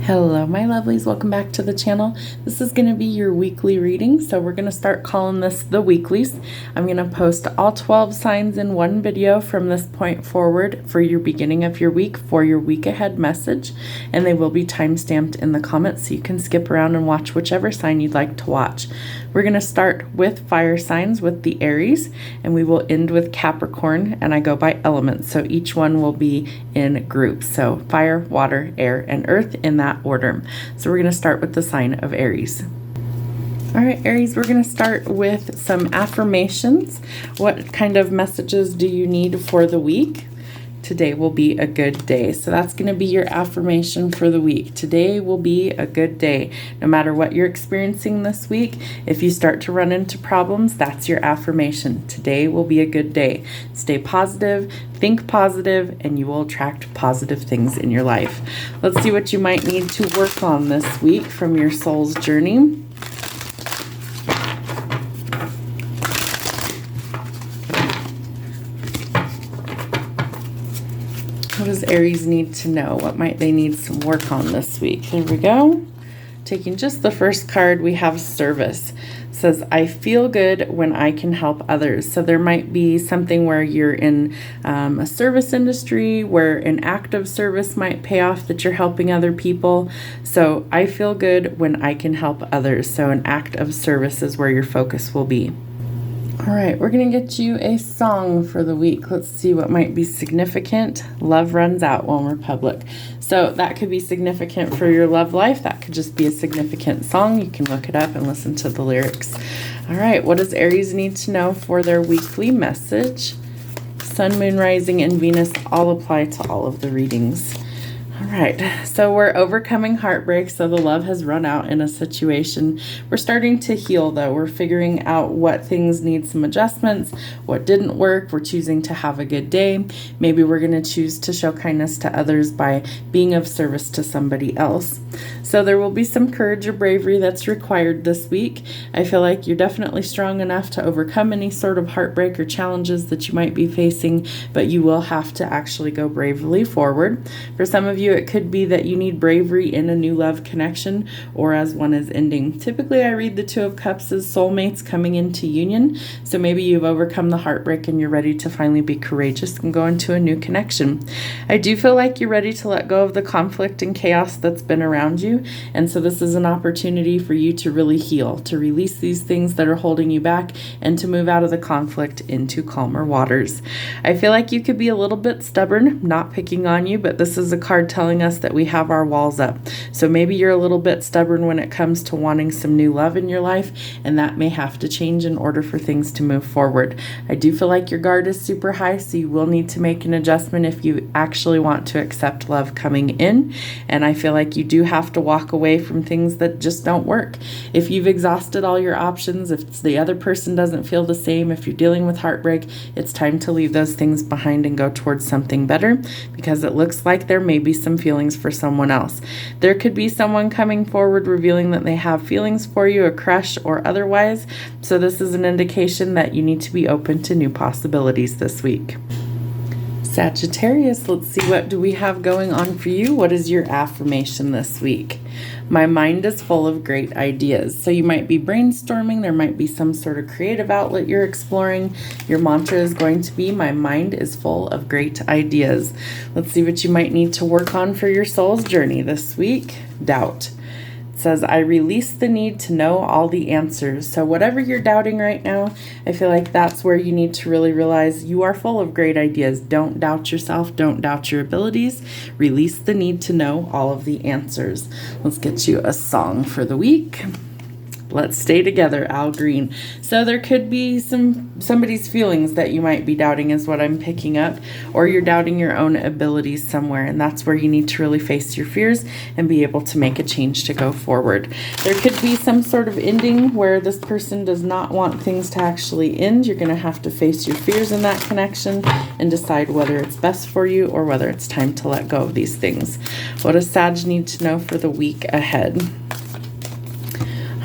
Hello, my lovelies. Welcome back to the channel. This is going to be your weekly reading, so we're going to start calling this the weeklies. I'm going to post all 12 signs in one video from this point forward for your beginning of your week for your week ahead message, and they will be time-stamped in the comments so you can skip around and watch whichever sign you'd like to watch. We're going to start with fire signs with the Aries, and we will end with Capricorn, and I go by elements, so each one will be in groups. So fire, water, air, and earth in that order. So we're going to start with the sign of Aries. All right, Aries, we're going to start with some affirmations. What kind of messages do you need for the week? Today will be a good day. So that's going to be your affirmation for the week. Today will be a good day. No matter what you're experiencing this week, if you start to run into problems, that's your affirmation. Today will be a good day. Stay positive, think positive, and you will attract positive things in your life. Let's see what you might need to work on this week from your soul's journey. What does Aries need to know? What might they need some work on this week? There we go. Taking just the first card, we have service. It says, I feel good when I can help others. So there might be something where you're in a service industry where an act of service might pay off that you're helping other people. So I feel good when I can help others. So an act of service is where your focus will be. All right, we're going to get you a song for the week. Let's see what might be significant. Love runs out when we're public. So that could be significant for your love life. That could just be a significant song. You can look it up and listen to the lyrics. All right, what does Aries need to know for their weekly message? Sun, Moon, Rising, and Venus all apply to all of the readings. All right, so we're overcoming heartbreak, so the love has run out in a situation. We're starting to heal, though. We're figuring out what things need some adjustments, what didn't work. We're choosing to have a good day. Maybe we're going to choose to show kindness to others by being of service to somebody else. So there will be some courage or bravery that's required this week. I feel like you're definitely strong enough to overcome any sort of heartbreak or challenges that you might be facing, but you will have to actually go bravely forward. For some of you, it could be that you need bravery in a new love connection or as one is ending. Typically, I read the Two of Cups as soulmates coming into union. So maybe you've overcome the heartbreak and you're ready to finally be courageous and go into a new connection. I do feel like you're ready to let go of the conflict and chaos that's been around you. And so this is an opportunity for you to really heal, to release these things that are holding you back and to move out of the conflict into calmer waters. I feel like you could be a little bit stubborn, not picking on you, but this is a card telling us that we have our walls up. So maybe you're a little bit stubborn when it comes to wanting some new love in your life, and that may have to change in order for things to move forward. I do feel like your guard is super high, so you will need to make an adjustment if you actually want to accept love coming in. And I feel like you do have to walk away from things that just don't work. If you've exhausted all your options, if the other person doesn't feel the same, if you're dealing with heartbreak, it's time to leave those things behind and go towards something better, because it looks like there may be some feelings for someone else. There could be someone coming forward revealing that they have feelings for you, a crush or otherwise. So this is an indication that you need to be open to new possibilities this week. Sagittarius, let's see, what do we have going on for you? What is your affirmation this week? My mind is full of great ideas. So you might be brainstorming. There might be some sort of creative outlet you're exploring. Your mantra is going to be, my mind is full of great ideas. Let's see what you might need to work on for your soul's journey this week. Doubt. Says, I release the need to know all the answers. So whatever you're doubting right now, I feel like that's where you need to really realize you are full of great ideas. Don't doubt yourself. Don't doubt your abilities. Release the need to know all of the answers. Let's get you a song for the week. Let's Stay Together, Al Green. So there could be somebody's feelings that you might be doubting is what I'm picking up, or you're doubting your own abilities somewhere, and that's where you need to really face your fears and be able to make a change to go forward. There could be some sort of ending where this person does not want things to actually end. You're going to have to face your fears in that connection and decide whether it's best for you or whether it's time to let go of these things. What does Sag need to know for the week ahead?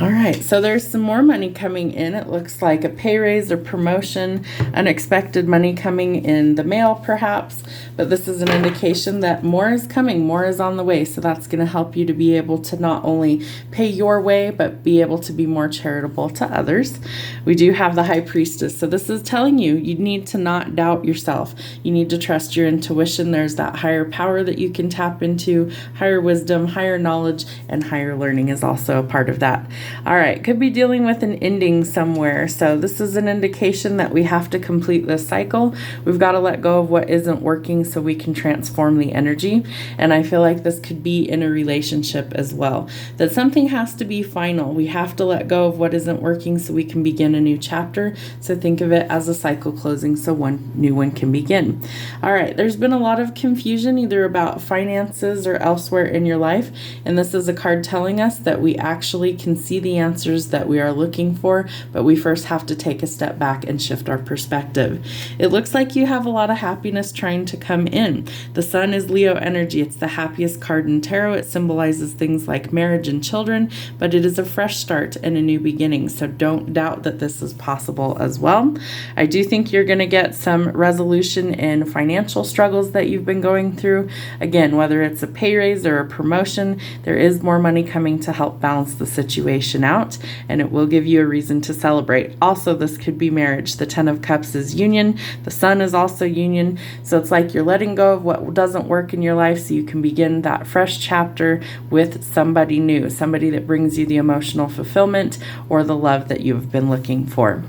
All right, so there's some more money coming in. It looks like a pay raise or promotion, unexpected money coming in the mail perhaps, but this is an indication that more is coming, more is on the way. So that's going to help you to be able to not only pay your way, but be able to be more charitable to others. We do have the High Priestess. So this is telling you, you need to not doubt yourself. You need to trust your intuition. There's that higher power that you can tap into, higher wisdom, higher knowledge, and higher learning is also a part of that. All right, could be dealing with an ending somewhere. So this is an indication that we have to complete this cycle. We've got to let go of what isn't working so we can transform the energy. And I feel like this could be in a relationship as well, that something has to be final. We have to let go of what isn't working so we can begin a new chapter. So think of it as a cycle closing so one new one can begin. All right, there's been a lot of confusion either about finances or elsewhere in your life. And this is a card telling us that we actually can see the answers that we are looking for, but we first have to take a step back and shift our perspective. It looks like you have a lot of happiness trying to come in. The Sun is Leo energy. It's the happiest card in tarot. It symbolizes things like marriage and children, but it is a fresh start and a new beginning. So don't doubt that this is possible as well. I do think you're going to get some resolution in financial struggles that you've been going through. Again, whether it's a pay raise or a promotion, there is more money coming to help balance the situation out, and it will give you a reason to celebrate. Also, this could be marriage. The Ten of Cups is union. The Sun is also union. So it's like you're letting go of what doesn't work in your life so you can begin that fresh chapter with somebody new, somebody that brings you the emotional fulfillment or the love that you've been looking for.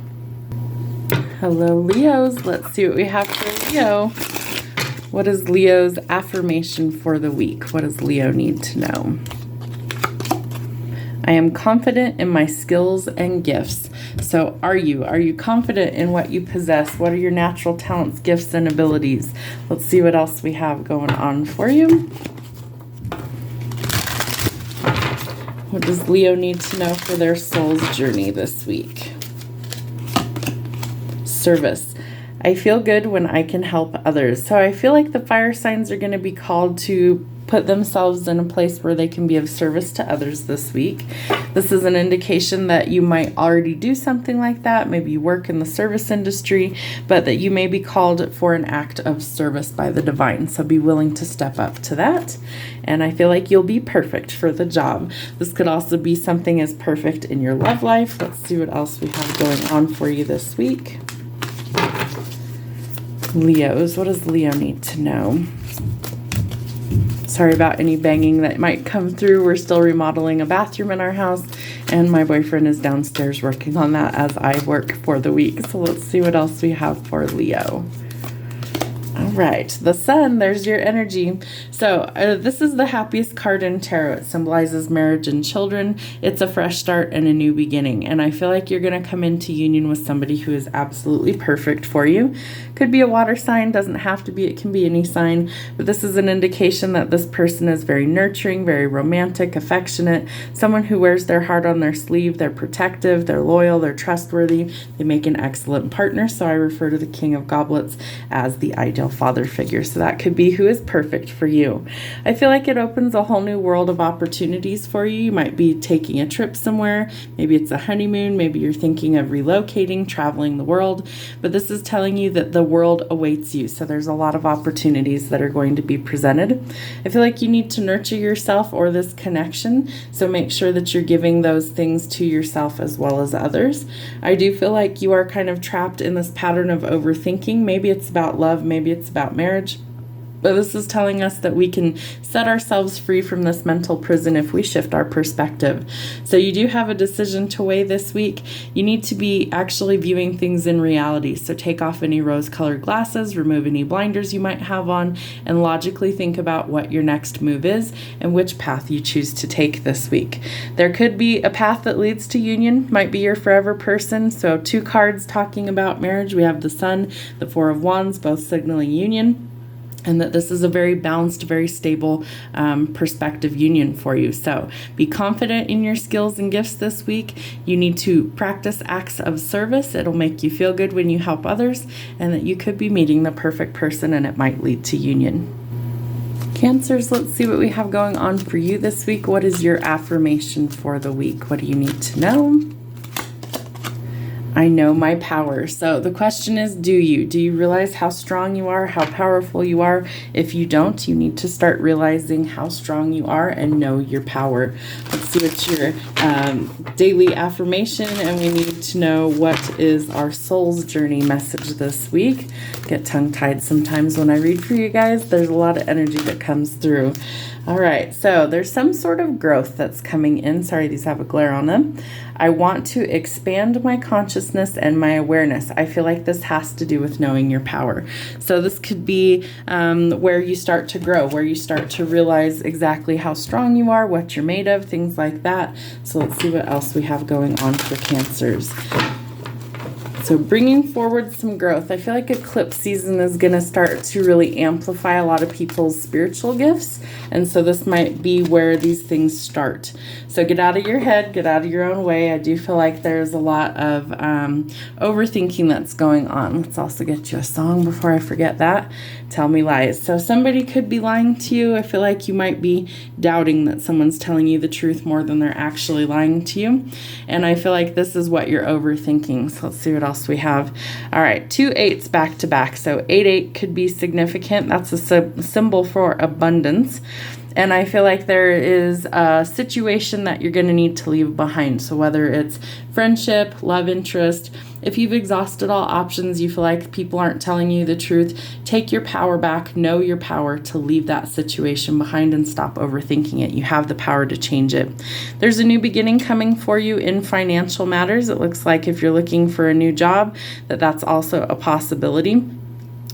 Hello, Leos. Let's see what we have for Leo. What is Leo's affirmation for the week? What does Leo need to know? I am confident in my skills and gifts. So are you? Are you confident in what you possess? What are your natural talents, gifts, and abilities? Let's see what else we have going on for you. What does Leo need to know for their soul's journey this week? Service. I feel good when I can help others. So I feel like the fire signs are going to be called to put themselves in a place where they can be of service to others this week. This is an indication that you might already do something like that. Maybe you work in the service industry, but that you may be called for an act of service by the divine. So be willing to step up to that. And I feel like you'll be perfect for the job. This could also be something as perfect in your love life. Let's see what else we have going on for you this week. Leos, what does Leo need to know? Sorry about any banging that might come through. We're still remodeling a bathroom in our house, and my boyfriend is downstairs working on that as I work for the week. So let's see what else we have for Leo. All right, the Sun, there's your energy. So this is the happiest card in tarot. It symbolizes marriage and children. It's a fresh start and a new beginning. And I feel like you're going to come into union with somebody who is absolutely perfect for you. Could be a water sign, doesn't have to be, it can be any sign. But this is an indication that this person is very nurturing, very romantic, affectionate, someone who wears their heart on their sleeve. They're protective, they're loyal, they're trustworthy. They make an excellent partner. So I refer to the King of Goblets as the ideal father figure. So that could be who is perfect for you. I feel like it opens a whole new world of opportunities for you. You might be taking a trip somewhere. Maybe it's a honeymoon. Maybe you're thinking of relocating, traveling the world. But this is telling you that the world awaits you. So there's a lot of opportunities that are going to be presented. I feel like you need to nurture yourself or this connection. So make sure that you're giving those things to yourself as well as others. I do feel like you are kind of trapped in this pattern of overthinking. Maybe it's about love. Maybe it's about marriage. But this is telling us that we can set ourselves free from this mental prison if we shift our perspective. So you do have a decision to weigh this week. You need to be actually viewing things in reality. So take off any rose-colored glasses, remove any blinders you might have on, and logically think about what your next move is and which path you choose to take this week. There could be a path that leads to union, might be your forever person. So 2 cards talking about marriage. We have the Sun, the 4 of Wands, both signaling union. And that this is a very balanced, very stable perspective union for you. So be confident in your skills and gifts this week. You need to practice acts of service. It'll make you feel good when you help others, and that you could be meeting the perfect person and it might lead to union. Cancers, let's see what we have going on for you this week. What is your affirmation for the week? What do you need to know? I know my power. So the question is, do you realize how strong you are, how powerful you are? If you don't, you need to start realizing how strong you are and know your power. Let's see what's your daily affirmation, and we need to know what is our soul's journey message this week. Get tongue-tied sometimes when I read for you guys. There's a lot of energy that comes through. All right, so there's some sort of growth that's coming in. Sorry, these have a glare on them. I want to expand my consciousness and my awareness. I feel like this has to do with knowing your power. So this could be where you start to grow, where you start to realize exactly how strong you are, what you're made of, things like that. So let's see what else we have going on for Cancers. So bringing forward some growth. I feel like eclipse season is going to start to really amplify a lot of people's spiritual gifts. And so this might be where these things start. So get out of your head, get out of your own way. I do feel like there's a lot of overthinking that's going on. Let's also get you a song before I forget that. Tell me lies. So somebody could be lying to you. I feel like you might be doubting that someone's telling you the truth more than they're actually lying to you. And I feel like this is what you're overthinking. So let's see what else we have. All right, 2 8s back to back. So 8 could be significant. That's a symbol for abundance. And I feel like there is a situation that you're going to need to leave behind. So whether it's friendship, love interest, if you've exhausted all options, you feel like people aren't telling you the truth, take your power back, know your power to leave that situation behind and stop overthinking it. You have the power to change it. There's a new beginning coming for you in financial matters. It looks like if you're looking for a new job, that's also a possibility.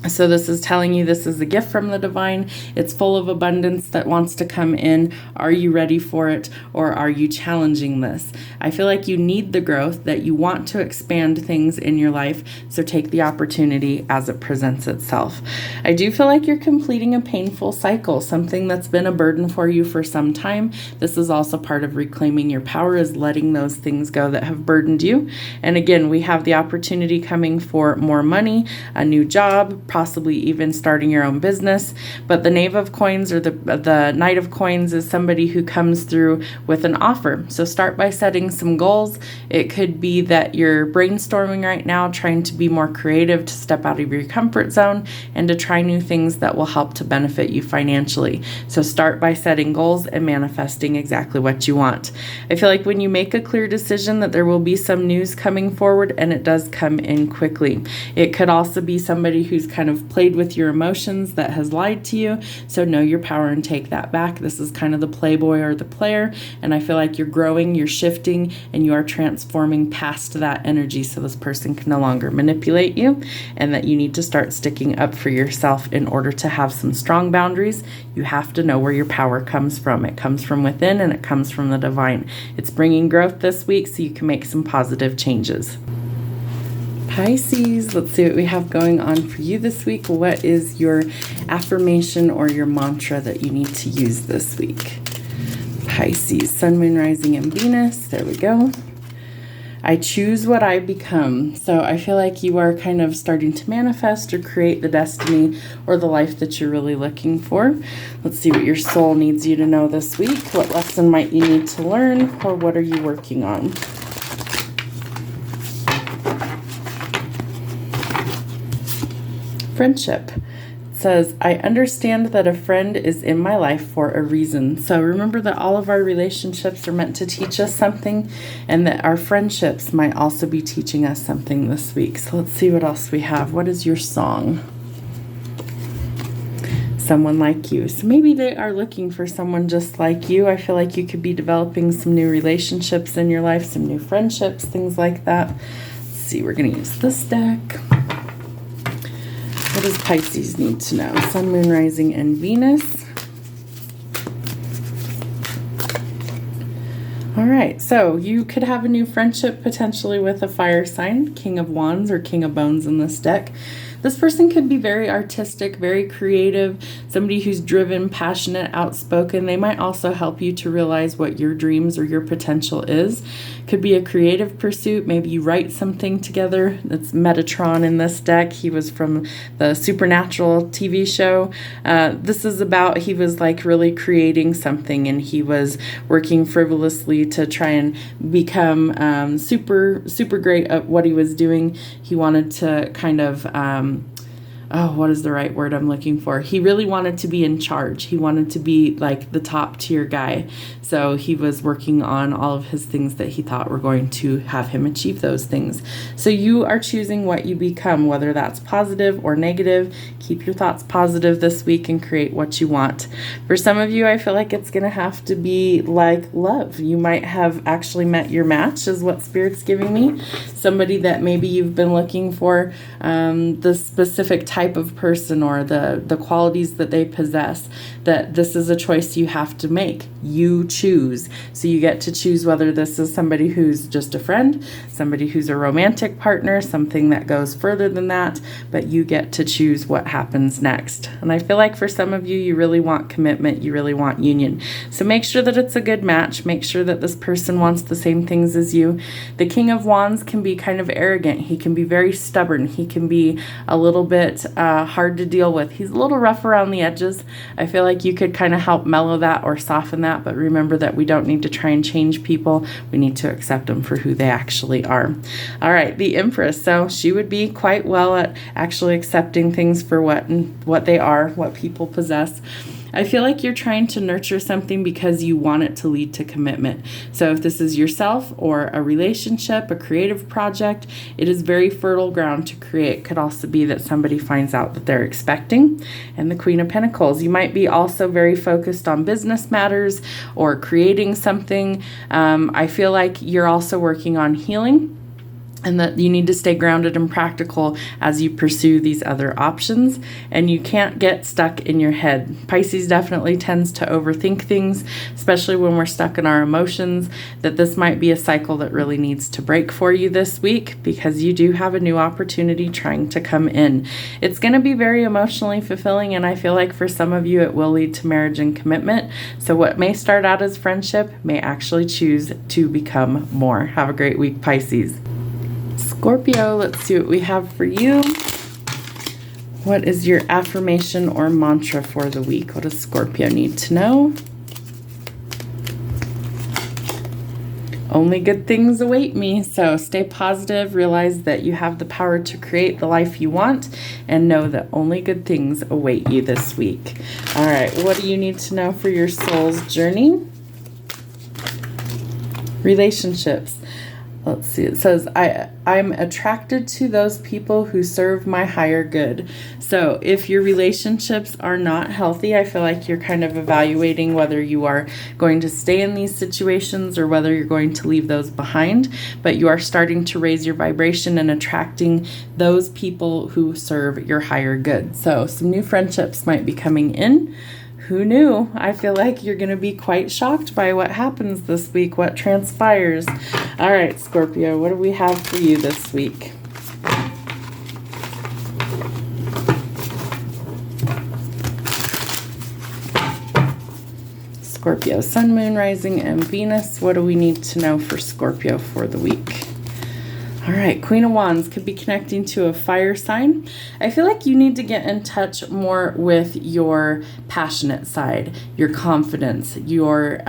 So this is telling you this is a gift from the divine. It's full of abundance that wants to come in. Are you ready for it, or are you challenging this? I feel like you need the growth, that you want to expand things in your life. So take the opportunity as it presents itself. I do feel like you're completing a painful cycle, something that's been a burden for you for some time. This is also part of reclaiming your power, is letting those things go that have burdened you. And again, we have the opportunity coming for more money, a new job, possibly even starting your own business. But the Knave of Coins, or the Knight of Coins, is somebody who comes through with an offer. So start by setting some goals. It could be that you're brainstorming right now, trying to be more creative, to step out of your comfort zone and to try new things that will help to benefit you financially. So start by setting goals and manifesting exactly what you want. I feel like when you make a clear decision that there will be some news coming forward, and it does come in quickly. It could also be somebody who's kind of played with your emotions, that has lied to you. So know your power and take that back. This is kind of the playboy or the player. And I feel like you're growing, you're shifting, and you are transforming past that energy, so this person can no longer manipulate you, and that you need to start sticking up for yourself in order to have some strong boundaries. You have to know where your power comes from. It comes from within, and it comes from the divine. It's bringing growth this week so you can make some positive changes. Pisces, let's see what we have going on for you this week. What is your affirmation or your mantra that you need to use this week? Pisces, Sun, Moon, Rising, and Venus. There we go. I choose what I become. So I feel like you are kind of starting to manifest or create the destiny or the life that you're really looking for. Let's see what your soul needs you to know this week. What lesson might you need to learn, or what are you working on? Friendship. It says, I understand that a friend is in my life for a reason. So remember that all of our relationships are meant to teach us something, and that our friendships might also be teaching us something this week. So let's see what else we have. What is your song? Someone like you. So maybe they are looking for someone just like you. I feel like you could be developing some new relationships in your life, some new friendships, things like that. Let's see, we're going to use this deck. What does Pisces need to know? Sun, Moon, Rising, and Venus. All right, so you could have a new friendship potentially with a fire sign, King of Wands or King of Bones in this deck. This person could be very artistic, very creative, somebody who's driven, passionate, outspoken. They might also help you to realize what your dreams or your potential is. Could be a creative pursuit. Maybe you write something together. That's Metatron in this deck. He was from the Supernatural TV show. This is about, he was like really creating something, and he was working frivolously to try and become super great at what he was doing. He wanted to kind of what is the right word I'm looking for? He really wanted to be in charge. He wanted to be like the top tier guy. So he was working on all of his things that he thought were going to have him achieve those things. So you are choosing what you become, whether that's positive or negative. Keep your thoughts positive this week and create what you want. For some of you, I feel like it's going to have to be like love. You might have actually met your match, is what Spirit's giving me. Somebody that maybe you've been looking for, the specific type of person or the qualities that they possess, that this is a choice you have to make. You choose. So you get to choose whether this is somebody who's just a friend, somebody who's a romantic partner, something that goes further than that, but you get to choose what happens next. And I feel like for some of you, you really want commitment, you really want union. So make sure that it's a good match. Make sure that this person wants the same things as you. The King of Wands can be kind of arrogant. He can be very stubborn. He can be a little bit hard to deal with. He's a little rough around the edges. I feel like you could kind of help mellow that or soften that, but remember that we don't need to try and change people. We need to accept them for who they actually are. All right, the Empress. So she would be quite well at actually accepting things for what they are, what people possess. I feel like you're trying to nurture something because you want it to lead to commitment. So if this is yourself or a relationship, a creative project, it is very fertile ground to create. Could also be that somebody finds out that they're expecting. And the Queen of Pentacles. You might be also very focused on business matters or creating something. I feel like you're also working on healing, and that you need to stay grounded and practical as you pursue these other options, and you can't get stuck in your head. Pisces definitely tends to overthink things, especially when we're stuck in our emotions, that this might be a cycle that really needs to break for you this week, because you do have a new opportunity trying to come in. It's going to be very emotionally fulfilling, and I feel like for some of you it will lead to marriage and commitment. So what may start out as friendship may actually choose to become more. Have a great week, Pisces. Scorpio, let's see what we have for you. What is your affirmation or mantra for the week? What does Scorpio need to know? Only good things await me. So stay positive, realize that you have the power to create the life you want, and know that only good things await you this week. All right, what do you need to know for your soul's journey? Relationships. Let's see, it says, I'm attracted to those people who serve my higher good. So if your relationships are not healthy, I feel like you're kind of evaluating whether you are going to stay in these situations or whether you're going to leave those behind. But you are starting to raise your vibration and attracting those people who serve your higher good. So some new friendships might be coming in. Who knew? I feel like you're going to be quite shocked by what happens this week, what transpires. All right, Scorpio, what do we have for you this week? Scorpio, Sun, Moon, Rising, and Venus. What do we need to know for Scorpio for the week? All right, Queen of Wands could be connecting to a fire sign. I feel like you need to get in touch more with your passionate side, your confidence, you're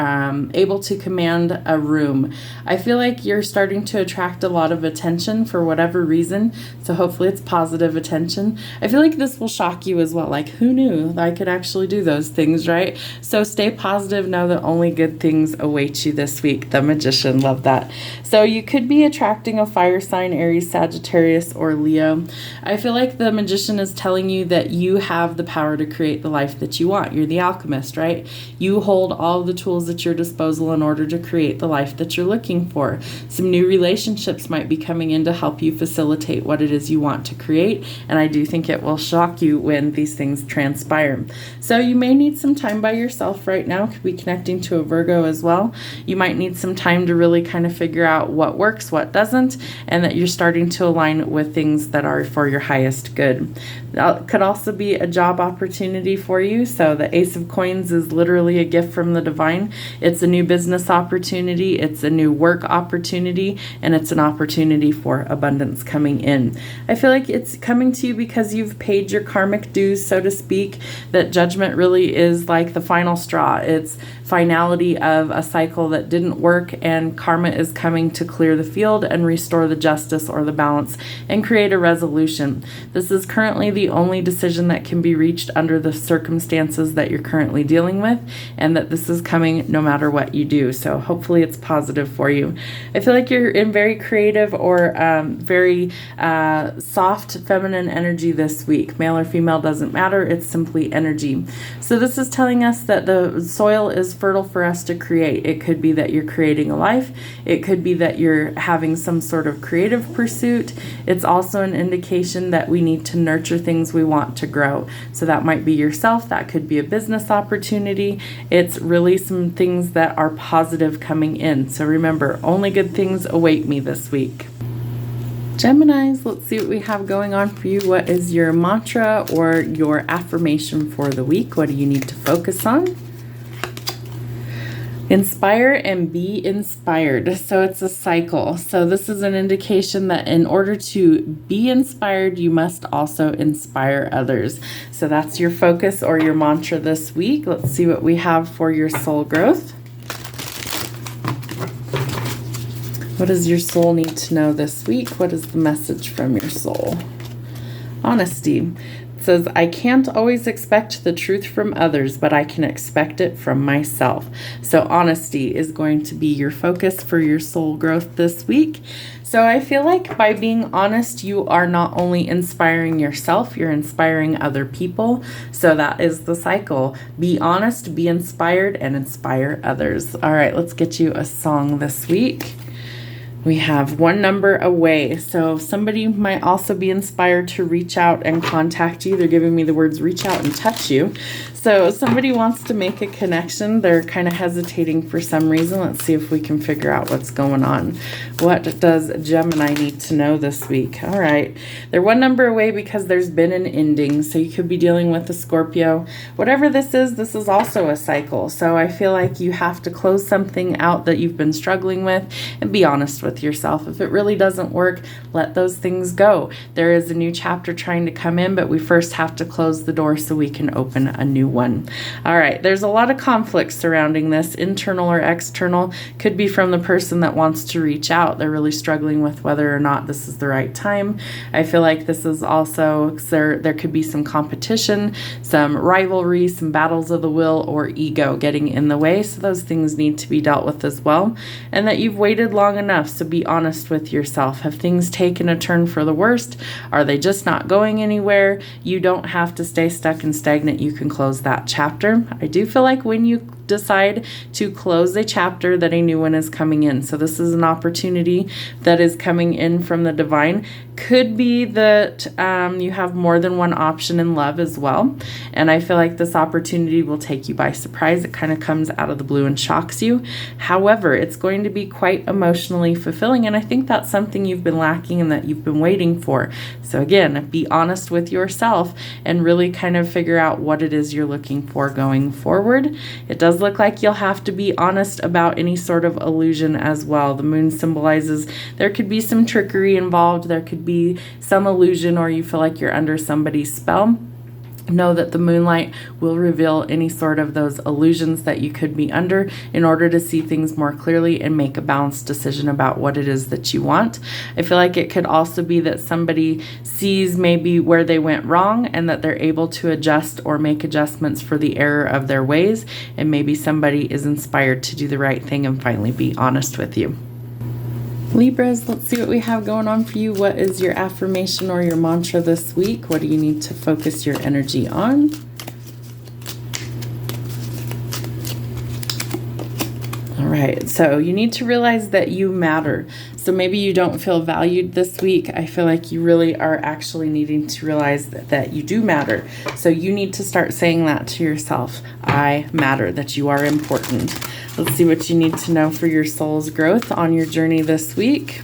able to command a room. I feel like you're starting to attract a lot of attention for whatever reason, so hopefully it's positive attention. I feel like this will shock you as well, like who knew I could actually do those things, right? So stay positive, know that only good things await you this week. The Magician, love that. So you could be attracting a fire sign, Aries, Sagittarius, or Leo. I feel like the Magician is telling you that you have the power to create the life that you want. You're the alchemist, right? You hold all the tools at your disposal in order to create the life that you're looking for. Some new relationships might be coming in to help you facilitate what it is you want to create, and I do think it will shock you when these things transpire. So you may need some time by yourself right now. Could be connecting to a Virgo as well. You might need some time to really kind of figure out what works, what doesn't, and and that you're starting to align with things that are for your highest good. That could also be a job opportunity for you. So the Ace of Coins is literally a gift from the divine. It's a new business opportunity, it's a new work opportunity, and it's an opportunity for abundance coming in. I feel like it's coming to you because you've paid your karmic dues, so to speak. That judgment really is like the final straw. It's finality of a cycle that didn't work, and karma is coming to clear the field and restore the justice or the balance and create a resolution. This is currently the only decision that can be reached under the circumstances that you're currently dealing with, and that this is coming no matter what you do. So hopefully it's positive for you. I feel like you're in very creative or very soft feminine energy this week. Male or female doesn't matter. It's simply energy. So this is telling us that the soil is fertile for us to create. It could be that you're creating a life. It could be that you're having some sort of creative pursuit. It's also an indication that we need to nurture things we want to grow. So that might be yourself. That could be a business opportunity. It's really some things that are positive coming in. So remember, only good things await me this week. Geminis, let's see what we have going on for you. What is your mantra or your affirmation for the week? What do you need to focus on? Inspire and be inspired. So it's a cycle. So this is an indication that in order to be inspired, you must also inspire others. So that's your focus or your mantra this week. Let's see what we have for your soul growth. What does your soul need to know this week? What is the message from your soul? Honesty. It says, I can't always expect the truth from others, but I can expect it from myself. So honesty is going to be your focus for your soul growth this week. So I feel like by being honest, you are not only inspiring yourself, you're inspiring other people. So that is the cycle. Be honest, be inspired, and inspire others. All right, let's get you a song this week. We have One Number Away. So somebody might also be inspired to reach out and contact you. They're giving me the words reach out and touch you. So somebody wants to make a connection. They're kind of hesitating for some reason. Let's see if we can figure out what's going on. What does Gemini need to know this week? All right. They're one number away because there's been an ending. So you could be dealing with a Scorpio. Whatever this is also a cycle. So I feel like you have to close something out that you've been struggling with and be honest with yourself. If it really doesn't work, let those things go. There is a new chapter trying to come in, but we first have to close the door so we can open a new one. All right, there's a lot of conflict surrounding this, internal or external. Could be from the person that wants to reach out. They're really struggling with whether or not this is the right time. I feel like this is also, there could be some competition, some rivalry, some battles of the will, or ego getting in the way. So those things need to be dealt with as well. And that you've waited long enough, so be honest with yourself. Have things taken a turn for the worst? Are they just not going anywhere? You don't have to stay stuck and stagnant. You can close that chapter. I do feel like when you decide to close a chapter, that a new one is coming in. So this is an opportunity that is coming in from the divine. Could be that you have more than one option in love as well. And I feel like this opportunity will take you by surprise. It kind of comes out of the blue and shocks you. However, it's going to be quite emotionally fulfilling. And I think that's something you've been lacking and that you've been waiting for. So again, be honest with yourself and really kind of figure out what it is you're looking for going forward. It does look like you'll have to be honest about any sort of illusion as well. The moon symbolizes there could be some trickery involved. There could be some illusion, or you feel like you're under somebody's spell. Know that the moonlight will reveal any sort of those illusions that you could be under in order to see things more clearly and make a balanced decision about what it is that you want. I feel like it could also be that somebody sees maybe where they went wrong and that they're able to adjust or make adjustments for the error of their ways, and maybe somebody is inspired to do the right thing and finally be honest with you. Libras, let's see what we have going on for you. What is your affirmation or your mantra this week? What do you need to focus your energy on? All right, so you need to realize that you matter. So maybe you don't feel valued this week. I feel like you really are actually needing to realize that you do matter. So you need to start saying that to yourself. I matter, that you are important. Let's see what you need to know for your soul's growth on your journey this week.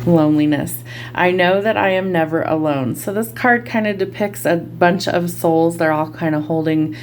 Loneliness. I know that I am never alone. So this card kind of depicts a bunch of souls. They're all kind of holding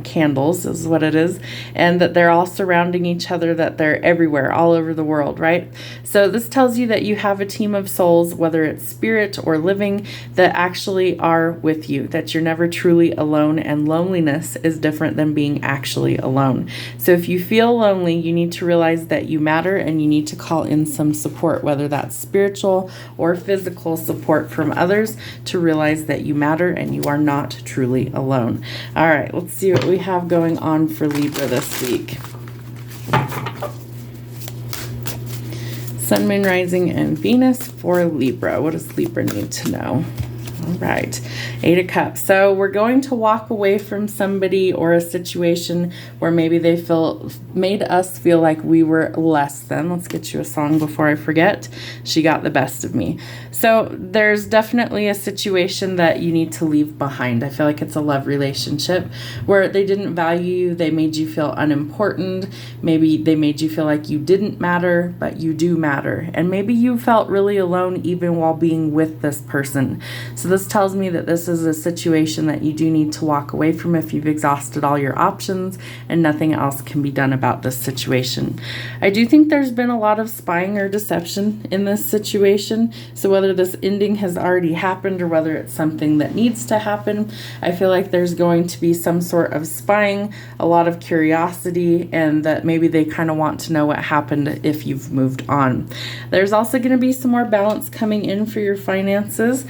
candles is what it is. And that they're all surrounding each other, that they're everywhere, all over the world, right? So this tells you that you have a team of souls, whether it's spirit or living, that actually are with you, that you're never truly alone. And loneliness is different than being actually alone. So if you feel lonely, you need to realize that you matter and you need to call in some support, whether that's spiritual or physical support from others, to realize that you matter and you are not truly alone. All right, let's see what we have going on for Libra this week. Sun, Moon, Rising, and Venus for Libra. What does Libra need to know? All right, 8 of Cups. So we're going to walk away from somebody or a situation where maybe they made us feel like we were less than. Let's get you a song before I forget. She got the best of me. So there's definitely a situation that you need to leave behind. I feel like it's a love relationship where they didn't value you. They made you feel unimportant. Maybe they made you feel like you didn't matter, but you do matter. And maybe you felt really alone even while being with this person. So this tells me that this is a situation that you do need to walk away from if you've exhausted all your options and nothing else can be done about this situation. I do think there's been a lot of spying or deception in this situation. So whether this ending has already happened or whether it's something that needs to happen, I feel like there's going to be some sort of spying, a lot of curiosity, and that maybe they kind of want to know what happened if you've moved on. There's also going to be some more balance coming in for your finances.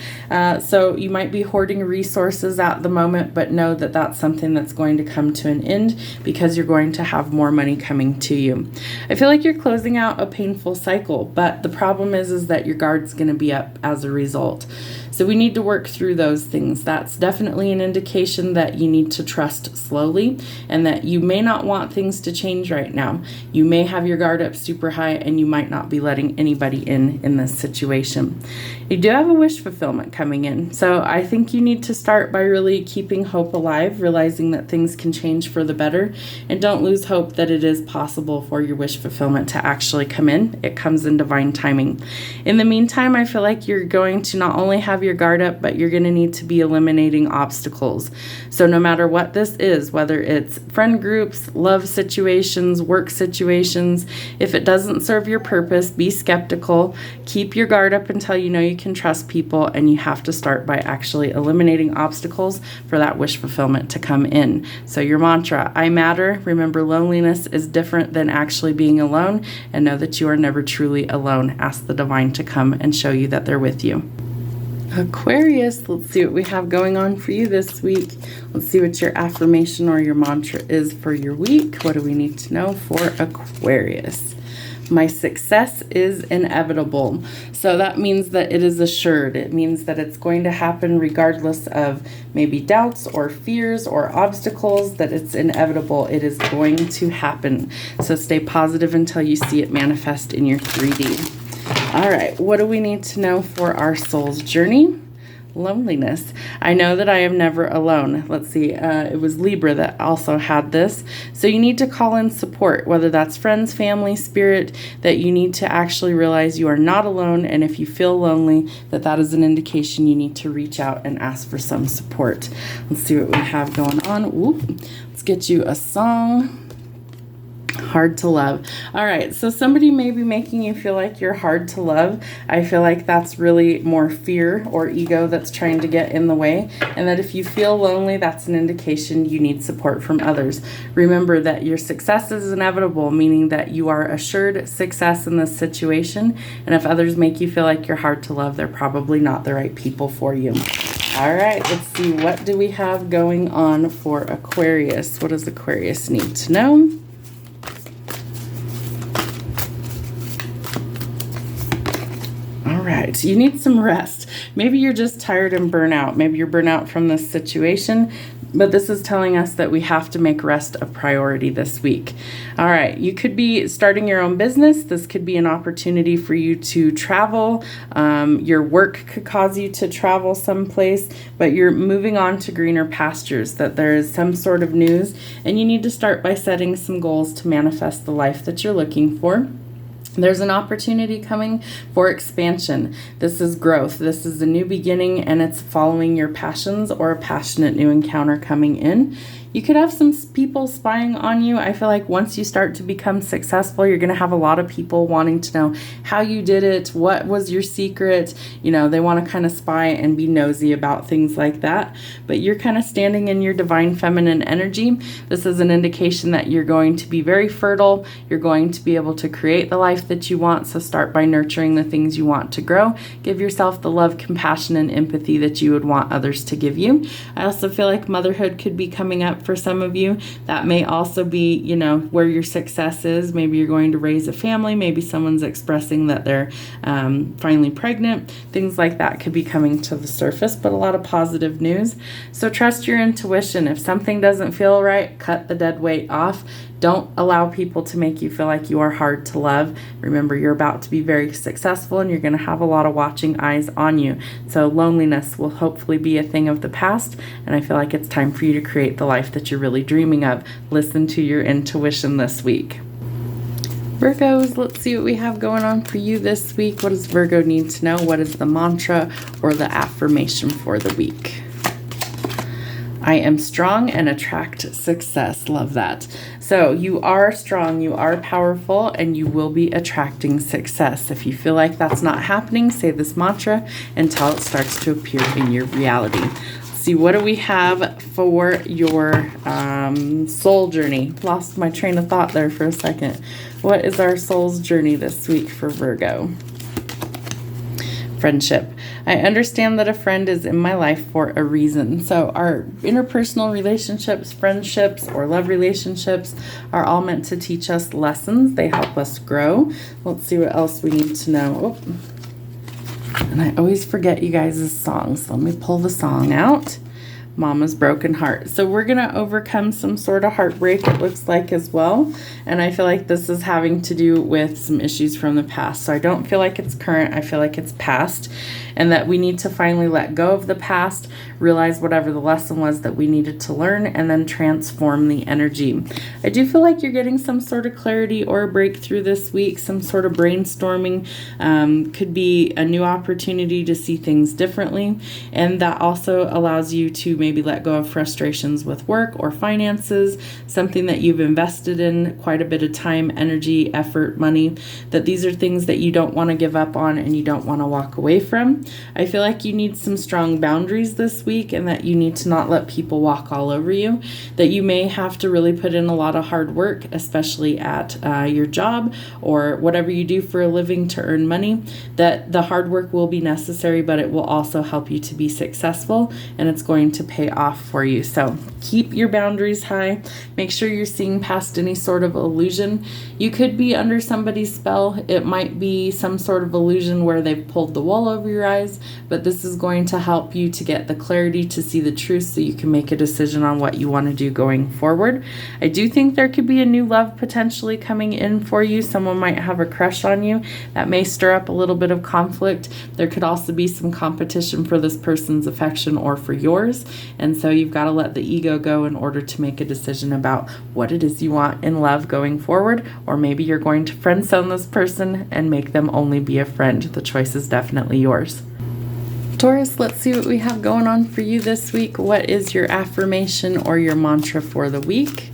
So you might be hoarding resources at the moment, but know that that's something that's going to come to an end because you're going to have more money coming to you. I feel like you're closing out a painful cycle, but the problem is that your guard's going to be up as a result. So we need to work through those things. That's definitely an indication that you need to trust slowly and that you may not want things to change right now. You may have your guard up super high and you might not be letting anybody in this situation. You do have a wish fulfillment coming in. So I think you need to start by really keeping hope alive, realizing that things can change for the better, and don't lose hope that it is possible for your wish fulfillment to actually come in. It comes in divine timing. In the meantime, I feel like you're going to not only have your guard up, but you're going to need to be eliminating obstacles. So no matter what this is, whether it's friend groups, love situations, work situations, if it doesn't serve your purpose, be skeptical. Keep your guard up until you know you can trust people, and you have to start by actually eliminating obstacles for that wish fulfillment to come in. So your mantra, I matter. Remember, loneliness is different than actually being alone, and know that you are never truly alone. Ask the divine to come and show you that they're with you. Aquarius, let's see what we have going on for you this week. Let's see what your affirmation or your mantra is for your week. What do we need to know for Aquarius? My success is inevitable. So that means that it is assured. It means that it's going to happen regardless of maybe doubts or fears or obstacles, that it's inevitable. It is going to happen. So stay positive until you see it manifest in your 3D. All right, what do we need to know for our soul's journey? Loneliness. I know that I am never alone. Let's see, it was Libra that also had this. So you need to call in support, whether that's friends, family, spirit, that you need to actually realize you are not alone. And if you feel lonely, that is an indication you need to reach out and ask for some support. Let's see what we have going on. Ooh, let's get you a song. Hard to love. All right, so somebody may be making you feel like you're hard to love. I feel like that's really more fear or ego that's trying to get in the way, and that if you feel lonely, that's an indication you need support from others. Remember that your success is inevitable, meaning that you are assured success in this situation, and if others make you feel like you're hard to love, they're probably not the right people for you. All right, let's see, what do we have going on for Aquarius? What does Aquarius need to know? Right. You need some rest. Maybe you're just tired and burnt out. Maybe you're burnt out from this situation, but this is telling us that we have to make rest a priority this week. All right. You could be starting your own business. This could be an opportunity for you to travel. Your work could cause you to travel someplace, but you're moving on to greener pastures, that there is some sort of news, and you need to start by setting some goals to manifest the life that you're looking for. There's an opportunity coming for expansion. This is growth. This is a new beginning, and it's following your passions or a passionate new encounter coming in. You could have some people spying on you. I feel like once you start to become successful, you're going to have a lot of people wanting to know how you did it, what was your secret. They want to kind of spy and be nosy about things like that. But you're kind of standing in your divine feminine energy. This is an indication that you're going to be very fertile. You're going to be able to create the life that you want. So start by nurturing the things you want to grow. Give yourself the love, compassion, and empathy that you would want others to give you. I also feel like motherhood could be coming up for some of you. That may also be, where your success is. Maybe you're going to raise a family. Maybe someone's expressing that they're finally pregnant. Things like that could be coming to the surface, but a lot of positive news. So trust your intuition. If something doesn't feel right, cut the dead weight off. Don't allow people to make you feel like you are hard to love. Remember, you're about to be very successful and you're going to have a lot of watching eyes on you. So loneliness will hopefully be a thing of the past, and I feel like it's time for you to create the life that you're really dreaming of. Listen to your intuition this week. Virgos, let's see what we have going on for you this week. What does Virgo need to know? What is the mantra or the affirmation for the week? I am strong and attract success. Love that. So you are strong, you are powerful, and you will be attracting success. If you feel like that's not happening, say this mantra until it starts to appear in your reality. Let's see, what do we have for your soul journey? Lost my train of thought there for a second. What is our soul's journey this week for Virgo? Friendship. I understand that a friend is in my life for a reason. So our interpersonal relationships, friendships, or love relationships are all meant to teach us lessons. They help us grow. Let's see what else we need to know. And I always forget you guys' songs. Let me pull the song out. Mama's Broken Heart. So we're going to overcome some sort of heartbreak, it looks like, as well. And I feel like this is having to do with some issues from the past. So I don't feel like it's current. I feel like it's past. And that we need to finally let go of the past, realize whatever the lesson was that we needed to learn, and then transform the energy. I do feel like you're getting some sort of clarity or a breakthrough this week, some sort of brainstorming. Could be a new opportunity to see things differently. And that also allows you to maybe let go of frustrations with work or finances, something that you've invested in quite a bit of time, energy, effort, money, that these are things that you don't want to give up on and you don't want to walk away from. I feel like you need some strong boundaries this week, and that you need to not let people walk all over you, that you may have to really put in a lot of hard work, especially at your job or whatever you do for a living to earn money, that the hard work will be necessary, but it will also help you to be successful, and it's going to pay off for you. So keep your boundaries high. Make sure you're seeing past any sort of illusion. You could be under somebody's spell. It might be some sort of illusion where they've pulled the wool over your eyes, but this is going to help you to get the clarity to see the truth so you can make a decision on what you want to do going forward. I do think there could be a new love potentially coming in for you. Someone might have a crush on you. That may stir up a little bit of conflict. There could also be some competition for this person's affection or for yours. And so you've got to let the ego go in order to make a decision about what it is you want in love going forward. Or maybe you're going to friend zone this person and make them only be a friend. The choice is definitely yours. Taurus, let's see what we have going on for you this week. What is your affirmation or your mantra for the week?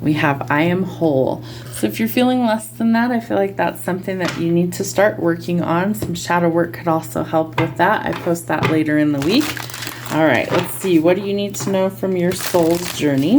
We have I am whole. So if you're feeling less than that, I feel like that's something that you need to start working on. Some shadow work could also help with that. I post that later in the week. All right, let's see. What do you need to know from your soul's journey?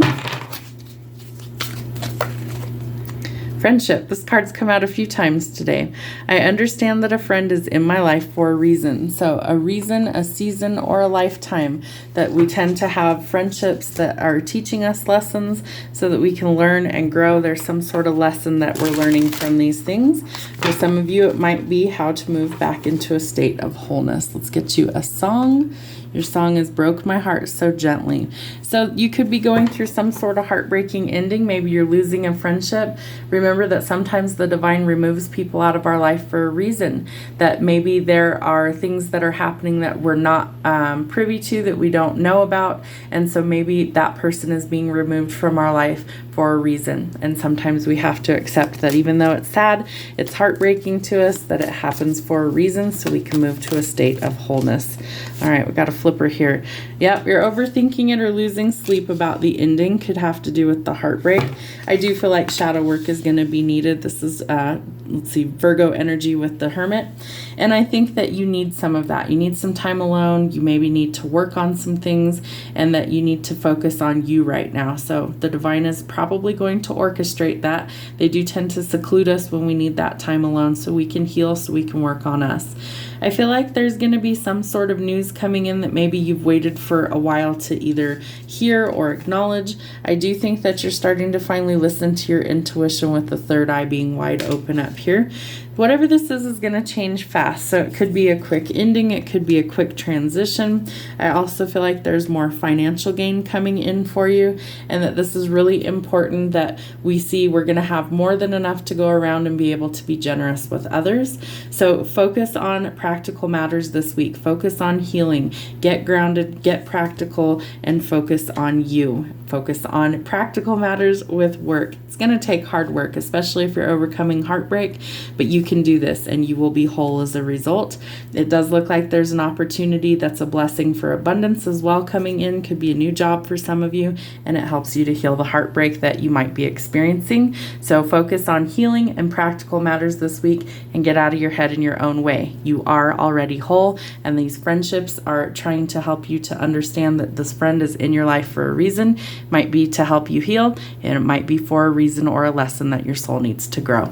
Friendship. This card's come out a few times today. I understand that a friend is in my life for a reason. So a reason, a season, or a lifetime, that we tend to have friendships that are teaching us lessons so that we can learn and grow. There's some sort of lesson that we're learning from these things. For some of you, it might be how to move back into a state of wholeness. Let's get you a song. Your song is Broke My Heart So Gently. So you could be going through some sort of heartbreaking ending. Maybe you're losing a friendship. Remember that sometimes the divine removes people out of our life for a reason. That maybe there are things that are happening that we're not privy to, that we don't know about. And so maybe that person is being removed from our life for a reason. And sometimes we have to accept that even though it's sad, it's heartbreaking to us, that it happens for a reason so we can move to a state of wholeness. All right, we got a flipper here. Yep, you're overthinking it or losing sleep about the ending. Could have to do with the heartbreak. I do feel like shadow work is going to be needed. This is, let's see, Virgo energy with the Hermit. And I think that you need some of that. You need some time alone. You maybe need to work on some things, and that you need to focus on you right now. So the divine is probably going to orchestrate that. They do tend to seclude us when we need that time alone so we can heal, so we can work on us. I feel like there's going to be some sort of news coming in that maybe you've waited for a while to either hear or acknowledge. I do think that you're starting to finally listen to your intuition with the third eye being wide open up here. Whatever this is going to change fast. So it could be a quick ending. It could be a quick transition. I also feel like there's more financial gain coming in for you, and that this is really important that we see we're going to have more than enough to go around and be able to be generous with others. So focus on practical matters this week. Focus on healing. Get grounded, get practical, and focus on you. Focus on practical matters with work. It's going to take hard work, especially if you're overcoming heartbreak, but you can do this and you will be whole as a result. It does look like there's an opportunity that's a blessing for abundance as well coming in. Could be a new job for some of you, and it helps you to heal the heartbreak that you might be experiencing. So focus on healing and practical matters this week and get out of your head in your own way. You are already whole, and these friendships are trying to help you to understand that this friend is in your life for a reason. It might be to help you heal, and it might be for a reason or a lesson that your soul needs to grow.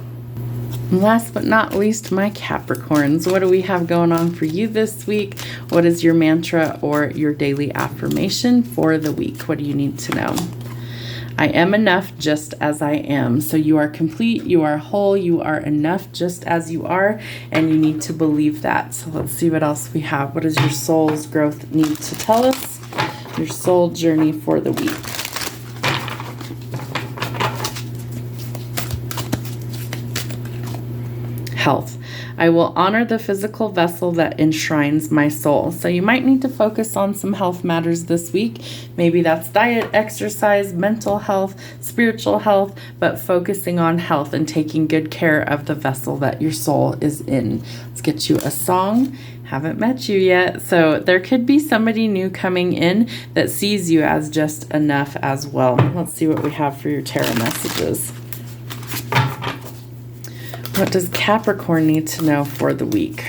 And last but not least, my Capricorns, what do we have going on for you this week? What is your mantra or your daily affirmation for the week? What do you need to know? I am enough just as I am. So you are complete, you are whole, you are enough just as you are, and you need to believe that. So let's see what else we have. What does your soul's growth need to tell us? Your soul journey for the week. Health. I will honor the physical vessel that enshrines my soul. So you might need to focus on some health matters this week. Maybe that's diet, exercise, mental health, spiritual health, but focusing on health and taking good care of the vessel that your soul is in. Let's get you a song. Haven't met you yet. So there could be somebody new coming in that sees you as just enough as well. Let's see what we have for your tarot messages. What does Capricorn need to know for the week?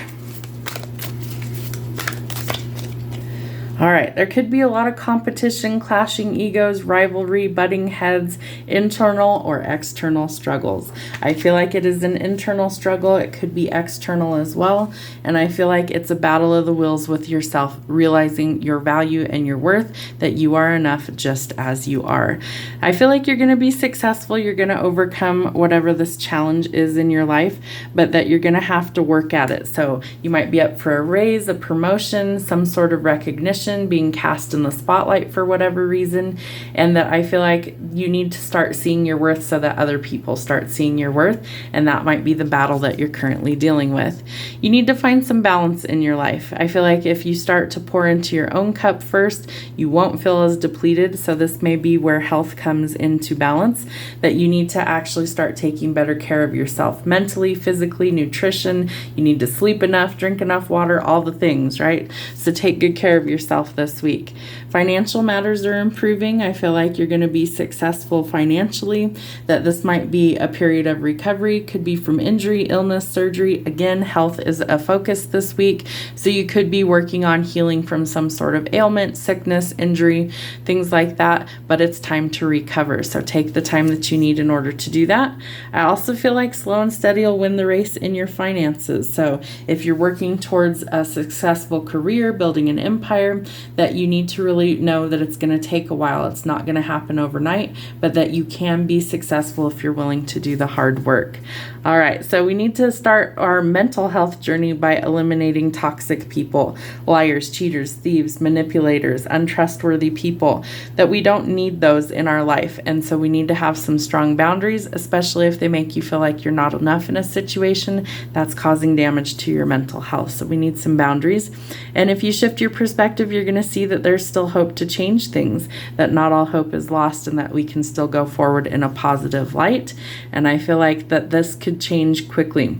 All right, there could be a lot of competition, clashing egos, rivalry, butting heads, internal or external struggles. I feel like it is an internal struggle. It could be external as well. And I feel like it's a battle of the wills with yourself, realizing your value and your worth, that you are enough just as you are. I feel like you're going to be successful. You're going to overcome whatever this challenge is in your life, but that you're going to have to work at it. So you might be up for a raise, a promotion, some sort of recognition, being cast in the spotlight for whatever reason, and that I feel like you need to start seeing your worth so that other people start seeing your worth, and that might be the battle that you're currently dealing with. You need to find some balance in your life. I feel like if you start to pour into your own cup first, you won't feel as depleted, so this may be where health comes into balance, that you need to actually start taking better care of yourself mentally, physically, nutrition. You need to sleep enough, drink enough water, all the things, right? So take good care of yourself this week. Financial matters are improving. I feel like you're going to be successful financially, that this might be a period of recovery, could be from injury, illness, surgery. Again, health is a focus this week. So you could be working on healing from some sort of ailment, sickness, injury, things like that, but it's time to recover. So take the time that you need in order to do that. I also feel like slow and steady will win the race in your finances. So if you're working towards a successful career, building an empire, that you need to really really know that it's going to take a while. It's not going to happen overnight, but that you can be successful if you're willing to do the hard work. All right, so we need to start our mental health journey by eliminating toxic people, liars, cheaters, thieves, manipulators, untrustworthy people, that we don't need those in our life. And so we need to have some strong boundaries, especially if they make you feel like you're not enough in a situation that's causing damage to your mental health. So we need some boundaries. And if you shift your perspective, you're going to see that there's still hope to change things, that not all hope is lost, and that we can still go forward in a positive light. And I feel like that this could change quickly.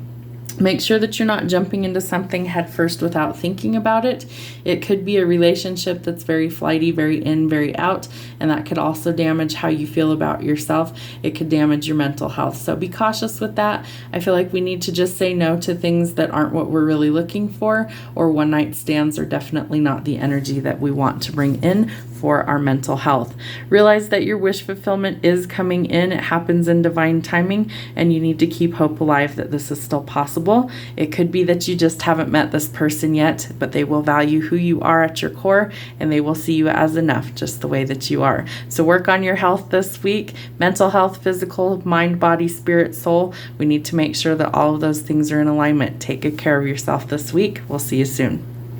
Make sure that you're not jumping into something head first without thinking about it. It could be a relationship that's very flighty, very in, very out, and that could also damage how you feel about yourself. It could damage your mental health. So be cautious with that. I feel like we need to just say no to things that aren't what we're really looking for, or one night stands are definitely not the energy that we want to bring in for our mental health. Realize that your wish fulfillment is coming in. It happens in divine timing, and you need to keep hope alive that this is still possible. It could be that you just haven't met this person yet, but they will value who you are at your core, and they will see you as enough just the way that you are. So work on your health this week. Mental health, physical, mind, body, spirit, soul. We need to make sure that all of those things are in alignment. Take good care of yourself this week. We'll see you soon.